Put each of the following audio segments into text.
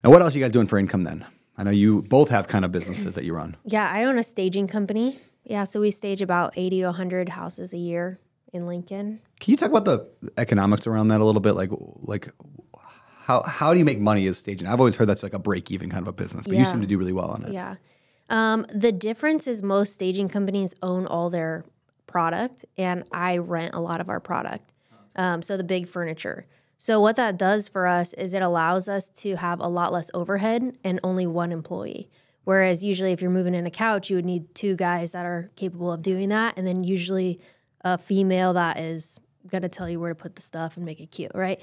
And what else are you guys doing for income then? I know you both have kind of businesses that you run. Yeah, I own a staging company. Yeah, so we stage about 80 to 100 houses a year in Lincoln. Can you talk about the economics around that a little bit? Like how do you make money as staging? I've always heard that's like a break-even kind of a business, but you seem to do really well on it. Yeah. The difference is most staging companies own all their product, and I rent a lot of our product. So the big furniture. So what that does for us is it allows us to have a lot less overhead and only one employee. Whereas usually if you're moving in a couch, you would need 2 guys that are capable of doing that, and then usually a female that is going to tell you where to put the stuff and make it cute, right?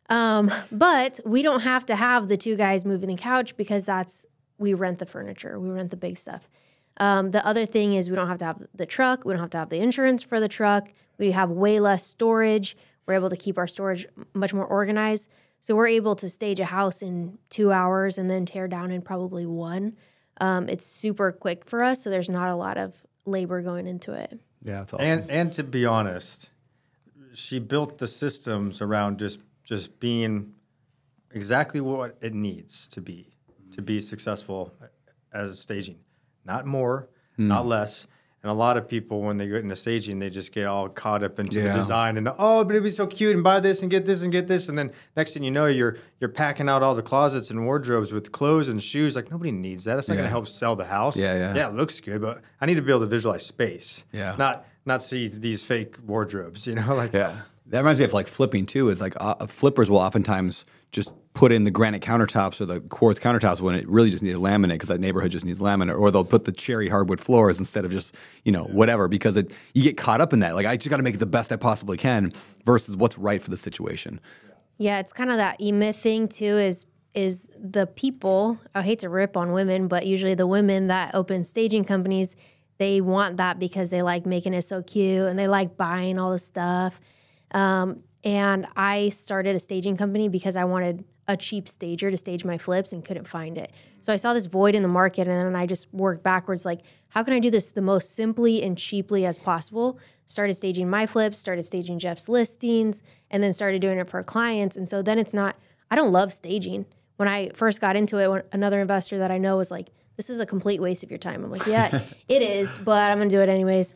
But we don't have to have the 2 guys moving the couch because we rent the furniture. We rent the big stuff. The other thing is we don't have to have the truck. We don't have to have the insurance for the truck. We have way less storage. We're able to keep our storage much more organized. So we're able to stage a house in 2 hours and then tear down in probably 1. It's super quick for us, so there's not a lot of labor going into it. Yeah, that's awesome. And to be honest, she built the systems around just being exactly what it needs to be successful as staging. Not more, not less. And a lot of people, when they get into staging, they just get all caught up into the design and but it'd be so cute and buy this and get this and get this. And then next thing you know, you're packing out all the closets and wardrobes with clothes and shoes. Like, nobody needs that. That's not going to help sell the house. Yeah, it looks good, but I need to be able to visualize space. Yeah. Not see these fake wardrobes, Like, yeah. That reminds me of like flipping too. Is like flippers will oftentimes just put in the granite countertops or the quartz countertops when it really just needed laminate because that neighborhood just needs laminate, or they'll put the cherry hardwood floors instead of just whatever because you get caught up in that. Like, I just got to make it the best I possibly can versus what's right for the situation. Yeah, it's kind of that E-Myth thing too. Is the people? I hate to rip on women, but usually the women that open staging companies, they want that because they like making it so cute and they like buying all the stuff. And I started a staging company because I wanted a cheap stager to stage my flips and couldn't find it. So I saw this void in the market, and then I just worked backwards, like, how can I do this the most simply and cheaply as possible? Started staging my flips, started staging Jeff's listings, and then started doing it for clients. And so then I don't love staging. When I first got into it, another investor that I know was like, this is a complete waste of your time. I'm like, yeah, it is, but I'm going to do it anyways.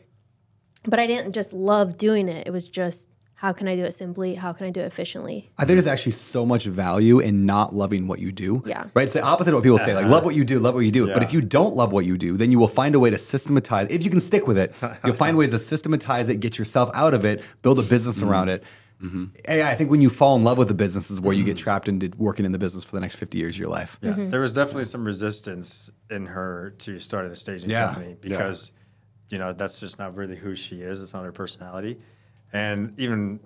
But I didn't just love doing it. It was just, how can I do it simply? How can I do it efficiently? I think there's actually so much value in not loving what you do. Yeah. Right? It's the opposite of what people say. Like, love what you do, love what you do. Yeah. But if you don't love what you do, then you will find a way to systematize. If you can stick with it, you'll find ways to systematize it, get yourself out of it, build a business around it. And I think when you fall in love with the business is where you get trapped into working in the business for the next 50 years of your life. Yeah. There was definitely some resistance in her to starting a staging company because, that's just not really who she is. It's not her personality. And even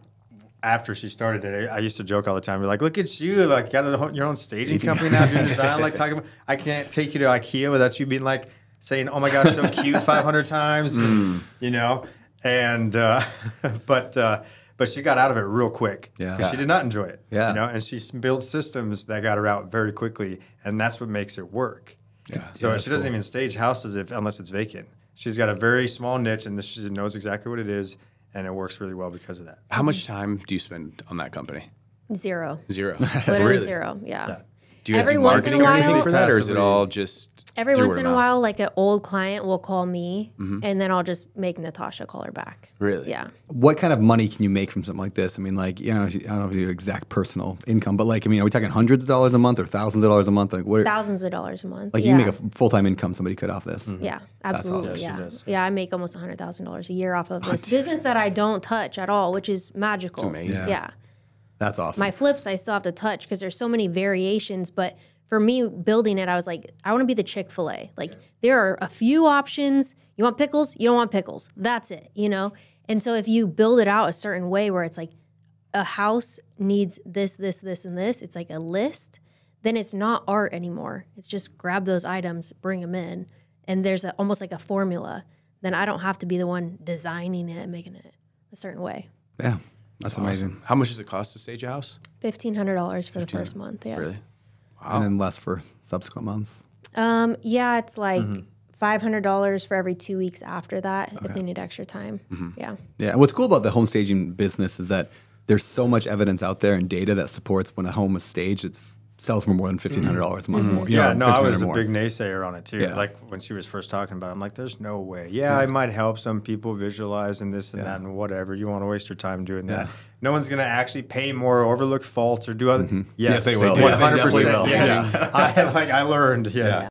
after she started it, I used to joke all the time. We're like, look at you, like, got your own staging company now, doing design. Like, talking about, I can't take you to IKEA without you being like, saying, oh my gosh, so cute 500 times, and, but she got out of it real quick. Yeah. She did not enjoy it. Yeah. And she built systems that got her out very quickly, and that's what makes it work. Yeah. So she doesn't even stage houses unless it's vacant. She's got a very small niche, and she knows exactly what it is. And it works really well because of that. How much time do you spend on that company? Zero. Literally Really? Zero, yeah. Do you guys do marketing or anything for that, or is it all just every once in a while, like an old client will call me, and then I'll just make Natasha call her back. Really? Yeah. What kind of money can you make from something like this? I mean, like, I don't know if you exact personal income, but like, I mean, are we talking hundreds of dollars a month or thousands of dollars a month? Like, what? Thousands of dollars a month. Like, you make a full-time income somebody could off this. Yeah, absolutely. Awesome. Yeah, I make almost $100,000 a year off of this business that I don't touch at all, which is magical. It's amazing. Yeah. That's awesome. My flips, I still have to touch because there's so many variations, but for me, building it, I was like, I want to be the Chick-fil-A. Like, there are a few options. You want pickles? You don't want pickles. That's it, And so if you build it out a certain way where it's like a house needs this, this, this, and this, it's like a list, then it's not art anymore. It's just grab those items, bring them in, and there's almost like a formula. Then I don't have to be the one designing it and making it a certain way. Yeah, that's amazing. Awesome. How much does it cost to stage a house? $1,500 for the first month, yeah. Really? Wow. And then less for subsequent months. Yeah, it's like $500 for every 2 weeks after that if they need extra time. Yeah. Yeah. And what's cool about the home staging business is that there's so much evidence out there and data that supports when a home is staged, it's sell for more than $1,500 a month. More, Yeah, no, I was $1,500 a more. big naysayer on it too. Yeah. Like when she was first talking about it, I'm like, there's no way. Yeah, I might help some people visualize and this and that and whatever. You want to waste your time doing that. Yeah. No one's going to actually pay more, overlook faults, or do other. Yes, they will. They Yeah, they definitely 100%. will. Yes. I learned. Yes. Yeah.